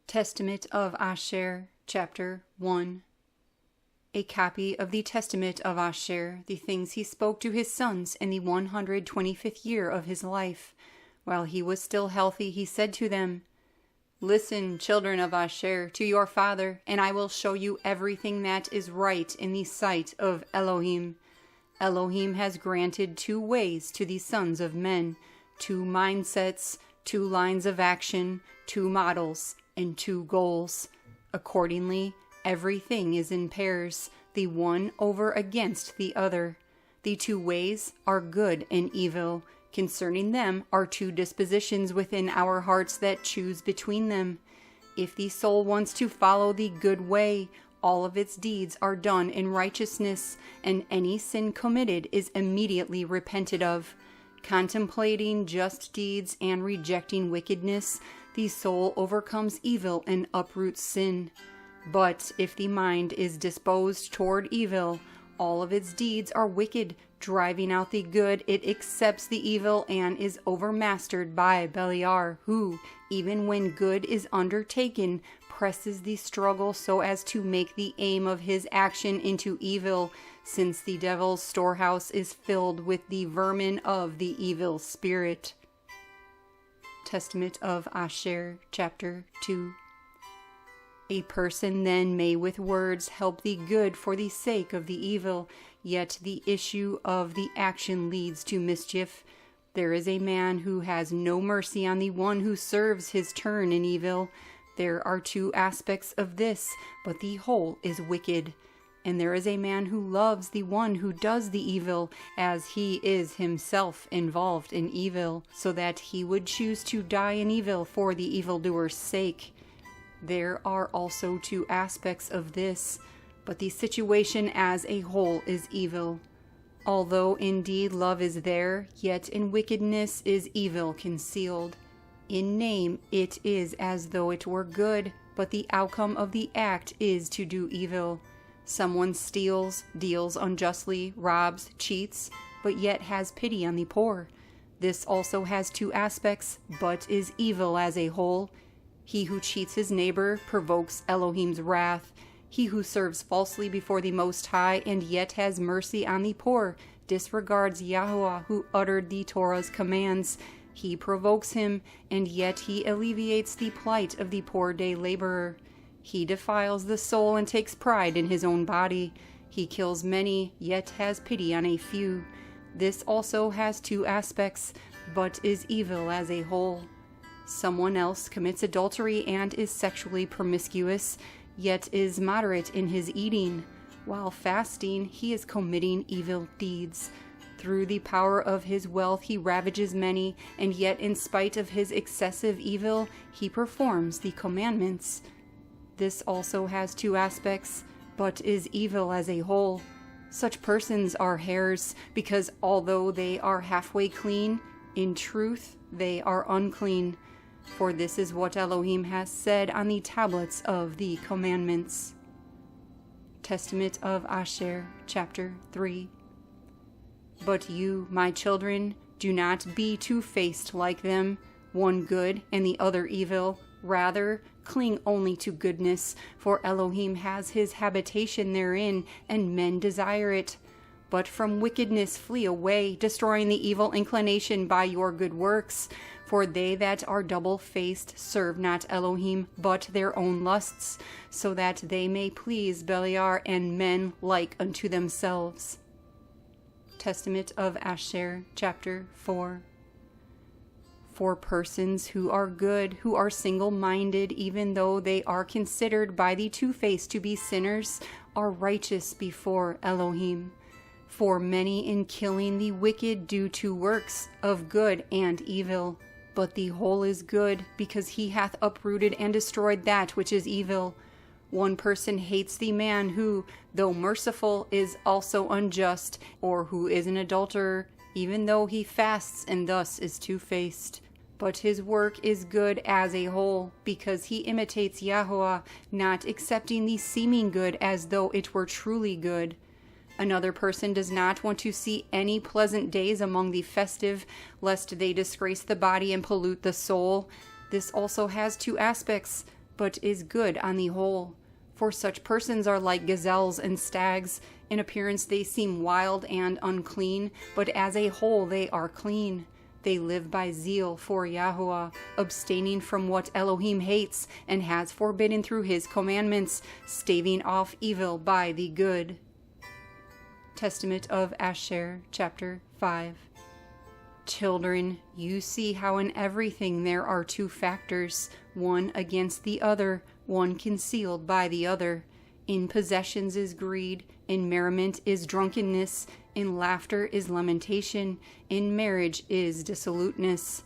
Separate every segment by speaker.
Speaker 1: Testament of Ash箋r, chapter 1. A copy of the Testament of Ash箋r, the things he spoke to his sons in the 125th year of his life. While he was still healthy, he said to them, "Listen, children of Ash箋r, to your father, and I will show you everything that is right in the sight of Elohim. Elohim has granted 2 ways to the sons of men, 2 mindsets, 2 lines of action, 2 models, and 2 goals. Accordingly, everything is in pairs, the one over against the other. The 2 ways are good and evil. Concerning them are 2 dispositions within our hearts that choose between them. If the soul wants to follow the good way, all of its deeds are done in righteousness, and any sin committed is immediately repented of. Contemplating just deeds and rejecting wickedness, the soul overcomes evil and uproots sin. But if the mind is disposed toward evil, all of its deeds are wicked. Driving out the good, it accepts the evil and is overmastered by Beliar, who, even when good is undertaken, presses the struggle so as to make the aim of his action into evil, since the devil's storehouse is filled with the vermin of the evil spirit." Testament of Ash箋r, chapter 2. A person then may with words help the good for the sake of the evil, yet the issue of the action leads to mischief. There is a man who has no mercy on the one who serves his turn in evil. There are 2 aspects of this, but the whole is wicked. And there is a man who loves the one who does the evil, as he is himself involved in evil, so that he would choose to die in evil for the evildoer's sake. There are also 2 aspects of this, but the situation as a whole is evil. Although indeed love is there, yet in wickedness is evil concealed. In name it is as though it were good, but the outcome of the act is to do evil. Someone steals, deals unjustly, robs, cheats, but yet has pity on the poor. This also has 2 aspects, but is evil as a whole. He who cheats his neighbor provokes Elohim's wrath. He who serves falsely before the Most High and yet has mercy on the poor disregards Yahweh who uttered the Torah's commands. He provokes him, and yet he alleviates the plight of the poor day laborer. He defiles the soul and takes pride in his own body. He kills many, yet has pity on a few. This also has 2 aspects, but is evil as a whole. Someone else commits adultery and is sexually promiscuous, yet is moderate in his eating. While fasting, he is committing evil deeds. Through the power of his wealth he ravages many, and yet in spite of his excessive evil, he performs the commandments. This also has 2 aspects, but is evil as a whole. Such persons are hares, because although they are halfway clean, in truth they are unclean. For this is what Elohim has said on the tablets of the commandments. Testament of Ash箋r, chapter 3. But you, my children, do not be 2-faced like them, one good and the other evil. Rather, cling only to goodness, for Elohim has his habitation therein, and men desire it. But from wickedness flee away, destroying the evil inclination by your good works. For they that are double-faced serve not Elohim, but their own lusts, so that they may please Beliar and men like unto themselves. Testament of Ash箋r, chapter 4. For persons who are good, who are single-minded, even though they are considered by the 2-faced to be sinners, are righteous before Elohim. For many in killing the wicked do 2 works, of good and evil. But the whole is good, because he hath uprooted and destroyed that which is evil. One person hates the man who, though merciful, is also unjust, or who is an adulterer, even though he fasts and thus is 2-faced. But his work is good as a whole, because he imitates Yahweh, not accepting the seeming good as though it were truly good. Another person does not want to see any pleasant days among the festive, lest they disgrace the body and pollute the soul. This also has 2 aspects, but is good on the whole. For such persons are like gazelles and stags. In appearance they seem wild and unclean, but as a whole they are clean. They live by zeal for Yahweh, abstaining from what Elohim hates and has forbidden through his commandments, staving off evil by the good. Testament of Ash箋r, chapter 5. Children, you see how in everything there are two factors, one against the other, one concealed by the other. In possessions is greed, in merriment is drunkenness, in laughter is lamentation, in marriage is dissoluteness.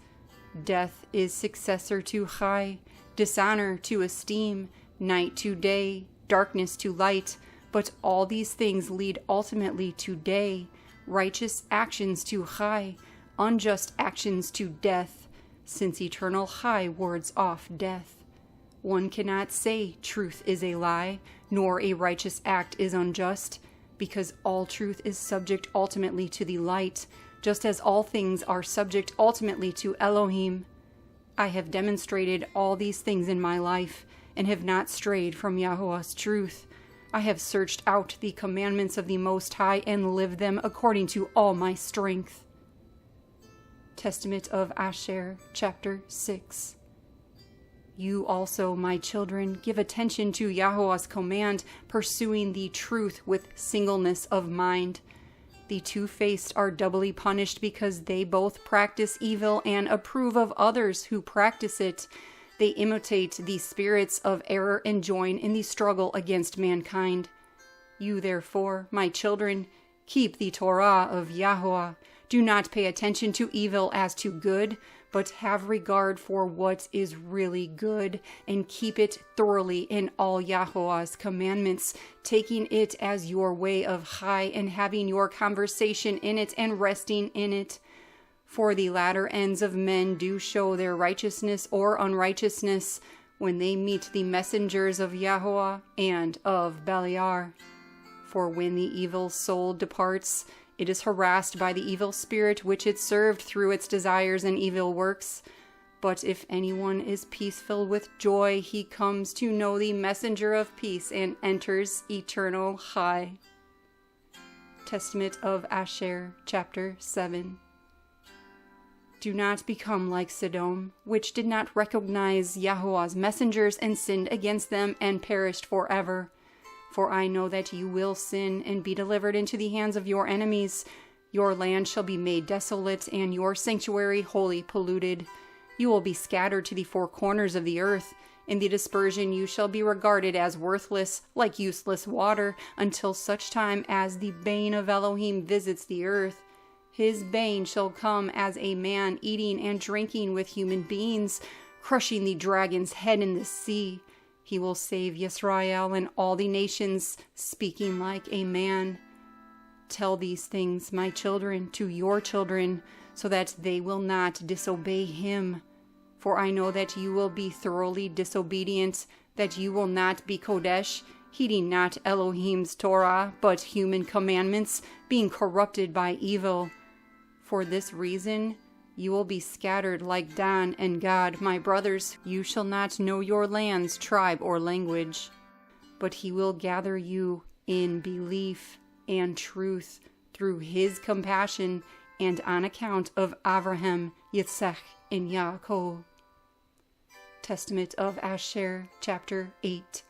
Speaker 1: Death is successor to Chai, dishonor to esteem, night to day, darkness to light, but all these things lead ultimately to day, righteous actions to Chai, unjust actions to death, since eternal Chai wards off death. One cannot say truth is a lie, nor a righteous act is unjust, because all truth is subject ultimately to the light, just as all things are subject ultimately to Elohim. I have demonstrated all these things in my life, and have not strayed from Yahweh's truth. I have searched out the commandments of the Most High and lived them according to all my strength. Testament of Ash箋r, chapter 6. You also, my children, give attention to Yahweh's command, pursuing the truth with singleness of mind. The two-faced are doubly punished because they both practice evil and approve of others who practice it. They imitate the spirits of error and join in the struggle against mankind. You, therefore, my children, keep the Torah of Yahweh. Do not pay attention to evil as to good, but have regard for what is really good, and keep it thoroughly in all Yahweh's commandments, taking it as your way of Chai, and having your conversation in it, and resting in it. For the latter ends of men do show their righteousness or unrighteousness when they meet the messengers of Yahweh and of Beliar. For when the evil soul departs, it is harassed by the evil spirit which it served through its desires and evil works. But if anyone is peaceful with joy, he comes to know the messenger of peace and enters eternal Chai. Testament of Ash箋r, chapter 7. Do not become like Sodom, which did not recognize Yahweh's messengers and sinned against them and perished forever. For I know that you will sin and be delivered into the hands of your enemies. Your land shall be made desolate, and your sanctuary wholly polluted. You will be scattered to the four corners of the earth. In the dispersion you shall be regarded as worthless, like useless water, until such time as the bane of Elohim visits the earth. His bane shall come as a man eating and drinking with human beings, crushing the dragon's head in the sea. He will save Yisrael and all the nations, speaking like a man. Tell these things, my children, to your children, so that they will not disobey him. For I know that you will be thoroughly disobedient, that you will not be Kodesh, heeding not Elohim's Torah, but human commandments, being corrupted by evil. For this reason, you will be scattered like Dan and Gad, my brothers. You shall not know your land's tribe or language. But he will gather you in belief and truth through his compassion and on account of Abraham, Yitzchak, and Yaakov. Testament of Ash箋r, chapter 8.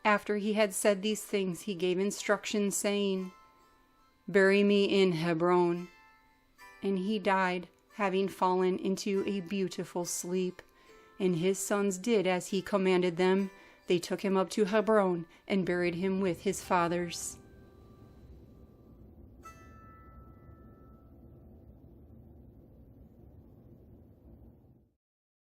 Speaker 1: After he had said these things, he gave instructions, saying, Bury me in Hebron. And he died, having fallen into a beautiful sleep. And his sons did as he commanded them. They took him up to Hebron and buried him with his fathers.